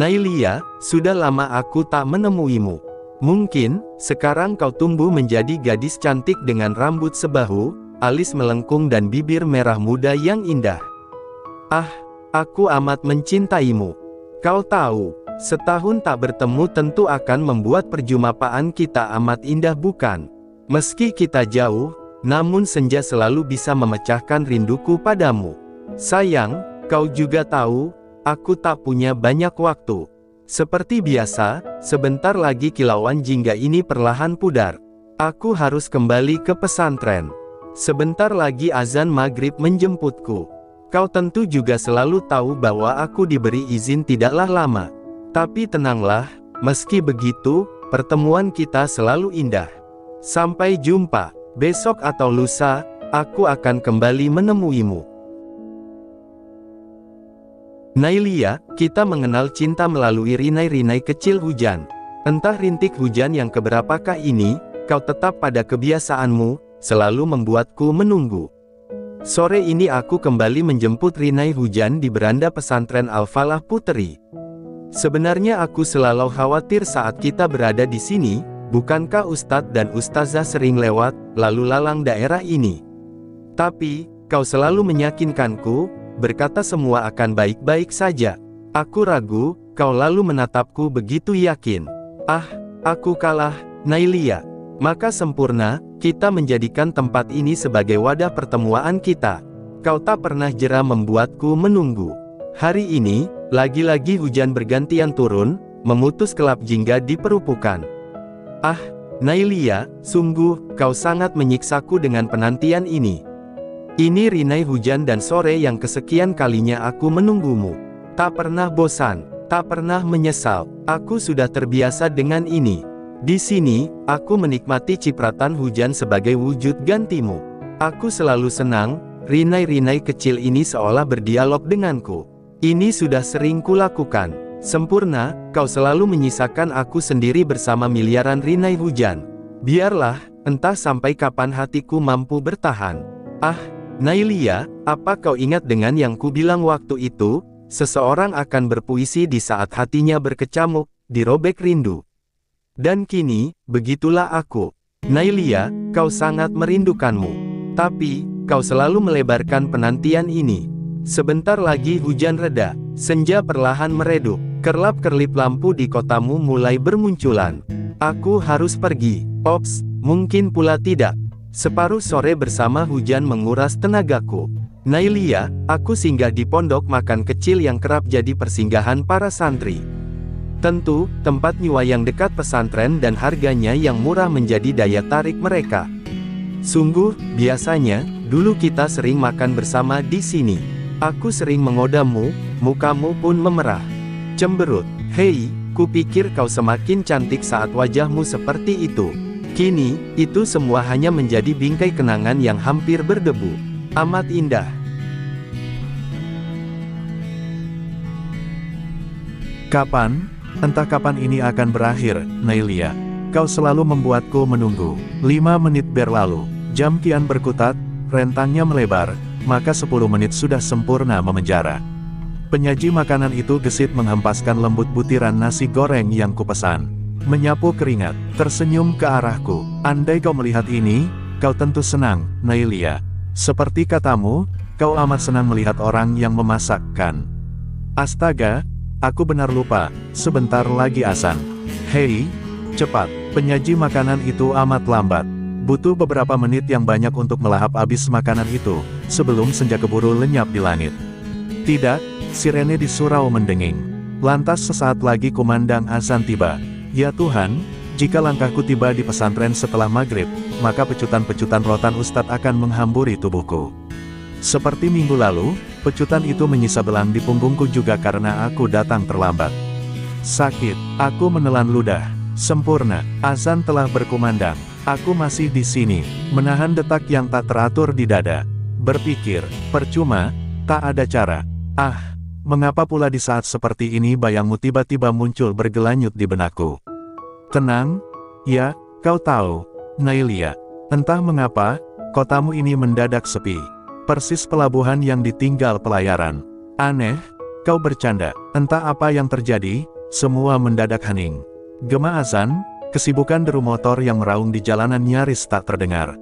Nailia, sudah lama aku tak menemuimu. Mungkin, sekarang kau tumbuh menjadi gadis cantik dengan rambut sebahu, alis melengkung dan bibir merah muda yang indah. Ah, aku amat mencintaimu. Kau tahu, setahun tak bertemu tentu akan membuat perjumpaan kita amat indah bukan? Meski kita jauh, namun senja selalu bisa memecahkan rinduku padamu. Sayang, kau juga tahu, aku tak punya banyak waktu. Seperti biasa, sebentar lagi kilauan jingga ini perlahan pudar. Aku harus kembali ke pesantren. Sebentar lagi azan maghrib menjemputku. Kau tentu juga selalu tahu bahwa aku diberi izin tidaklah lama. Tapi tenanglah, meski begitu, pertemuan kita selalu indah. Sampai jumpa, besok atau lusa, aku akan kembali menemuimu. Nailia, kita mengenal cinta melalui rinai-rinai kecil hujan. Entah rintik hujan yang keberapakah ini, kau tetap pada kebiasaanmu, selalu membuatku menunggu. Sore ini aku kembali menjemput rinai hujan di beranda pesantren Al-Falah Puteri. Sebenarnya aku selalu khawatir saat kita berada di sini, bukankah Ustadz dan Ustazah sering lewat, lalu lalang daerah ini? Tapi, kau selalu meyakinkanku, berkata semua akan baik-baik saja. Aku ragu, kau lalu menatapku begitu yakin. Ah, aku kalah, Nailia. Maka sempurna, kita menjadikan tempat ini sebagai wadah pertemuan kita. Kau tak pernah jera membuatku menunggu. Hari ini, lagi-lagi hujan bergantian turun, memutus kelap jingga di perupukan. Ah, Nailia, sungguh, kau sangat menyiksaku dengan penantian ini. Ini rinai hujan dan sore yang kesekian kalinya aku menunggumu. Tak pernah bosan, tak pernah menyesal, aku sudah terbiasa dengan ini. Di sini, aku menikmati cipratan hujan sebagai wujud gantimu. Aku selalu senang, rinai-rinai kecil ini seolah berdialog denganku. Ini sudah sering kulakukan. Sempurna, kau selalu menyisakan aku sendiri bersama miliaran rinai hujan. Biarlah, entah sampai kapan hatiku mampu bertahan. Ah, Nailia, apa kau ingat dengan yang kubilang waktu itu? Seseorang akan berpuisi di saat hatinya berkecamuk, dirobek rindu. Dan kini, begitulah aku. Nailia, kau sangat merindukanmu. Tapi, kau selalu melebarkan penantian ini. Sebentar lagi hujan reda, senja perlahan meredup, kerlap-kerlip lampu di kotamu mulai bermunculan. Aku harus pergi. Ops, mungkin pula tidak. Separuh sore bersama hujan menguras tenagaku. Nailia, aku singgah di pondok makan kecil yang kerap jadi persinggahan para santri. Tentu, tempat nyuwayang dekat pesantren dan harganya yang murah menjadi daya tarik mereka. Sungguh, biasanya, dulu kita sering makan bersama di sini. Aku sering mengodamu, mukamu pun memerah. Cemberut, hei, kupikir kau semakin cantik saat wajahmu seperti itu. Kini, itu semua hanya menjadi bingkai kenangan yang hampir berdebu. Amat indah. Kapan? Entah kapan ini akan berakhir, Nailia. Kau selalu membuatku menunggu. 5 menit berlalu, jam kian berkutat, rentangnya melebar, maka 10 menit sudah sempurna memenjara. Penyaji makanan itu gesit menghempaskan lembut butiran nasi goreng yang kupesan. Menyapu keringat, tersenyum ke arahku. Andai kau melihat ini, kau tentu senang, Nailia. Seperti katamu, kau amat senang melihat orang yang memasakkan. Astaga, aku benar lupa, sebentar lagi azan. Hei, cepat, penyaji makanan itu amat lambat. Butuh beberapa menit yang banyak untuk melahap habis makanan itu, sebelum senja keburu lenyap di langit. Tidak, sirene di surau mendenging. Lantas sesaat lagi kumandang azan tiba. Ya Tuhan, jika langkahku tiba di pesantren setelah maghrib, maka pecutan-pecutan rotan Ustadz akan menghamburi tubuhku. Seperti minggu lalu, pecutan itu menyisa belang di punggungku juga karena aku datang terlambat. Sakit, aku menelan ludah. Sempurna, azan telah berkumandang. Aku masih di sini, menahan detak yang tak teratur di dada. Berpikir, percuma, tak ada cara. Ah, mengapa pula di saat seperti ini bayangmu tiba-tiba muncul bergelanyut di benakku? Tenang, ya, kau tahu, Nailia. Entah mengapa, kotamu ini mendadak sepi. Persis pelabuhan yang ditinggal pelayaran. Aneh, Kau bercanda. Entah apa yang terjadi, semua mendadak hening. Gema azan, kesibukan deru motor yang meraung di jalanan nyaris tak terdengar.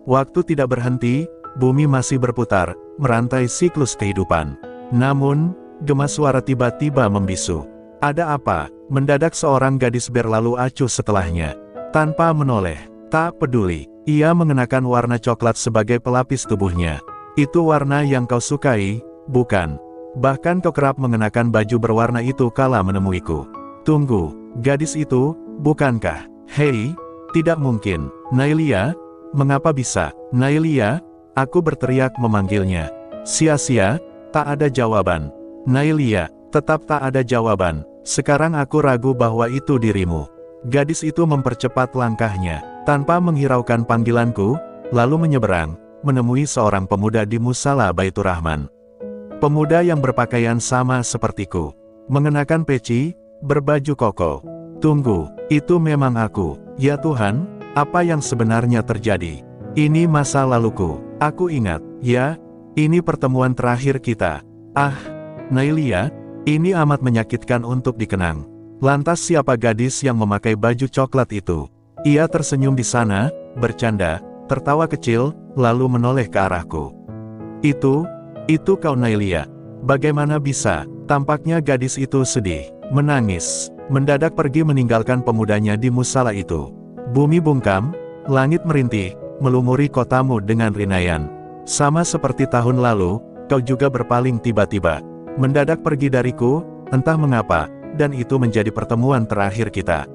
Waktu tidak berhenti, bumi masih berputar, merantai siklus kehidupan. Namun, gema suara tiba-tiba membisu. Ada apa? Mendadak seorang gadis berlalu acuh setelahnya. Tanpa menoleh, tak peduli, ia mengenakan warna coklat sebagai pelapis tubuhnya. Itu warna yang kau sukai, bukan? Bahkan kau kerap mengenakan baju berwarna itu kala menemuiku. Tunggu, gadis itu, bukankah? Hei, tidak mungkin. Nailia? Mengapa bisa? Nailia? Aku berteriak memanggilnya. Sia-sia, tak ada jawaban. Nailia, tetap tak ada jawaban. Sekarang aku ragu bahwa itu dirimu. Gadis itu mempercepat langkahnya, tanpa menghiraukan panggilanku, lalu menyeberang, menemui seorang pemuda di musala Baitur Rahman. Pemuda yang berpakaian sama sepertiku, mengenakan peci, berbaju koko. Tunggu, itu memang aku. Ya Tuhan, apa yang sebenarnya terjadi? Ini masa laluku. Aku ingat, ya, ini pertemuan terakhir kita. Ah, Nailia, ini amat menyakitkan untuk dikenang. Lantas siapa gadis yang memakai baju coklat itu? Ia tersenyum di sana, bercanda, tertawa kecil, lalu menoleh ke arahku. Itu kau Nailia. Bagaimana bisa? Tampaknya gadis itu sedih, menangis, mendadak pergi meninggalkan pemudanya di musala itu. Bumi bungkam, langit merintih, melumuri kotamu dengan rinaian. Sama seperti tahun lalu, kau juga berpaling tiba-tiba. Mendadak pergi dariku, entah mengapa, dan itu menjadi pertemuan terakhir kita.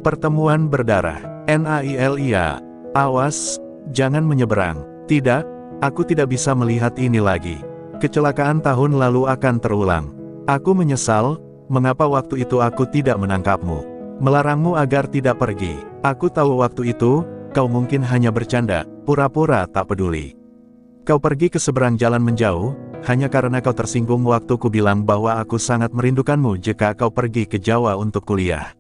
Pertemuan berdarah. Nailia. Awas, jangan menyeberang. Tidak, aku tidak bisa melihat ini lagi. Kecelakaan tahun lalu akan terulang. Aku menyesal, mengapa waktu itu aku tidak menangkapmu. Melarangmu agar tidak pergi. Aku tahu waktu itu, kau mungkin hanya bercanda, pura-pura tak peduli. Kau pergi ke seberang jalan menjauh, hanya karena kau tersinggung waktu ku bilang bahwa aku sangat merindukanmu jika kau pergi ke Jawa untuk kuliah.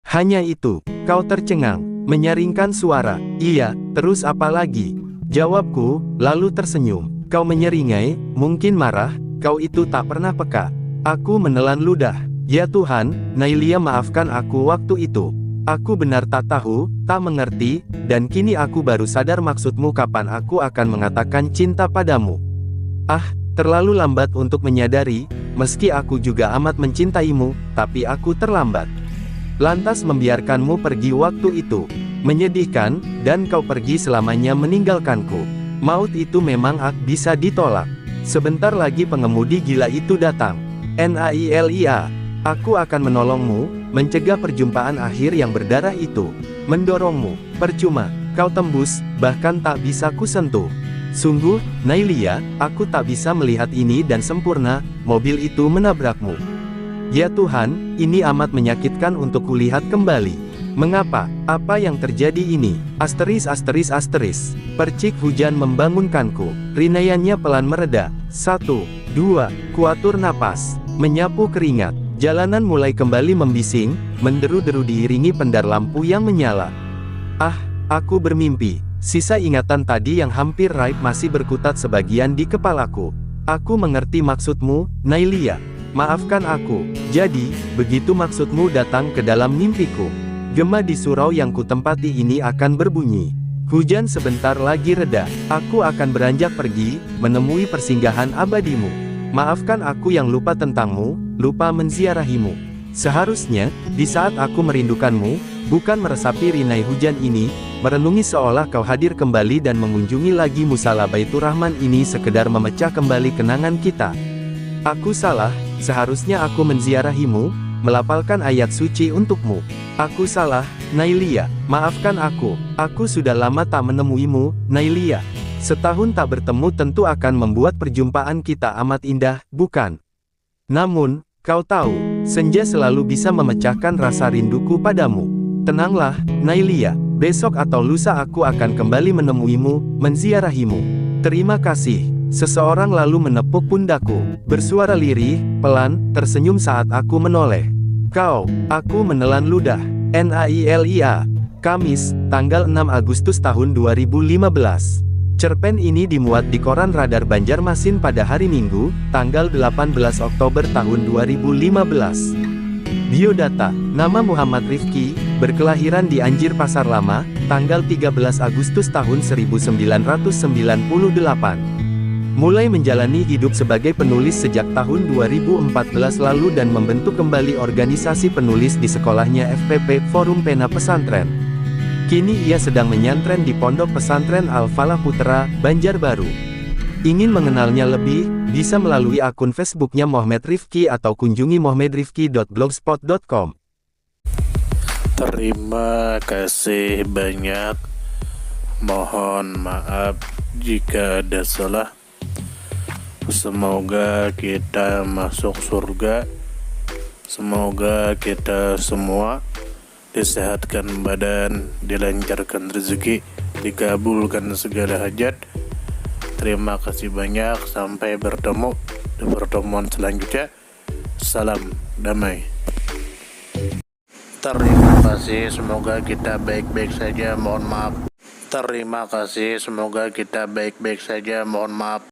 Hanya itu, kau tercengang, menyaringkan suara. Iya, terus apa lagi? Jawabku, lalu tersenyum. Kau menyeringai, mungkin marah, kau itu tak pernah peka. Aku menelan ludah. Ya Tuhan, Nailia maafkan aku waktu itu. Aku benar tak tahu, tak mengerti, dan kini aku baru sadar maksudmu kapan aku akan mengatakan cinta padamu. Ah, terlalu lambat untuk menyadari, meski aku juga amat mencintaimu, tapi aku terlambat. Lantas membiarkanmu pergi waktu itu. Menyedihkan, dan kau pergi selamanya meninggalkanku. Maut itu memang bisa ditolak. Sebentar lagi pengemudi gila itu datang. Nailia. Aku akan menolongmu, mencegah perjumpaan akhir yang berdarah itu. Mendorongmu, percuma, kau tembus, bahkan tak bisa kusentuh. Sungguh, Nailia, aku tak bisa melihat ini dan sempurna, mobil itu menabrakmu. Ya Tuhan, ini amat menyakitkan untuk kulihat kembali. Mengapa? Apa yang terjadi ini? Asteris. Percik hujan membangunkanku. Rinaiannya pelan mereda. 1, 2, kuatur napas. Menyapu keringat. Jalanan mulai kembali membising, menderu-deru diiringi pendar lampu yang menyala. Ah, aku bermimpi. Sisa ingatan tadi yang hampir raib masih berkutat sebagian di kepalaku. Aku mengerti maksudmu, Nailia. Maafkan aku. Jadi, begitu maksudmu datang ke dalam mimpiku. Gema di surau yang kutempati ini akan berbunyi. Hujan sebentar lagi reda. Aku akan beranjak pergi, menemui persinggahan abadimu. Maafkan aku yang lupa tentangmu, lupa menziarahimu. Seharusnya, di saat aku merindukanmu, bukan meresapi rinai hujan ini, merenungi seolah kau hadir kembali dan mengunjungi lagi musala Baitur Rahman ini sekedar memecah kembali kenangan kita. Aku salah, seharusnya aku menziarahimu, melafalkan ayat suci untukmu. Aku salah, Nailia, maafkan aku sudah lama tak menemuimu, Nailia. Setahun tak bertemu tentu akan membuat perjumpaan kita amat indah, bukan? Namun, kau tahu, senja selalu bisa memecahkan rasa rinduku padamu. Tenanglah, Nailia, besok atau lusa aku akan kembali menemuimu, menziarahimu. Terima kasih. Seseorang lalu menepuk pundakku, bersuara lirih, pelan, tersenyum saat aku menoleh. Kau, aku menelan ludah. Nailia. Kamis, tanggal 6 Agustus tahun 2015. Cerpen ini dimuat di koran Radar Banjarmasin pada hari Minggu, tanggal 18 Oktober tahun 2015. Biodata, nama Muhammad Rifki, berkelahiran di Anjir Pasar Lama, tanggal 13 Agustus tahun 1998. Mulai menjalani hidup sebagai penulis sejak tahun 2014 lalu dan membentuk kembali organisasi penulis di sekolahnya FPP, Forum Pena Pesantren. Kini ia sedang menyantren di Pondok Pesantren Al-Falah Putra, Banjarbaru. Ingin mengenalnya lebih, bisa melalui akun Facebooknya Muhammad Rifki atau kunjungi muhammadrifki.blogspot.com. Terima kasih banyak. Mohon maaf jika ada salah. Semoga kita masuk surga. Semoga kita semua disehatkan badan, dilancarkan rezeki, dikabulkan segala hajat. Terima kasih banyak, sampai bertemu di pertemuan selanjutnya. Salam damai. Terima kasih, semoga kita baik-baik saja, mohon maaf. Terima kasih, semoga kita baik-baik saja, mohon maaf.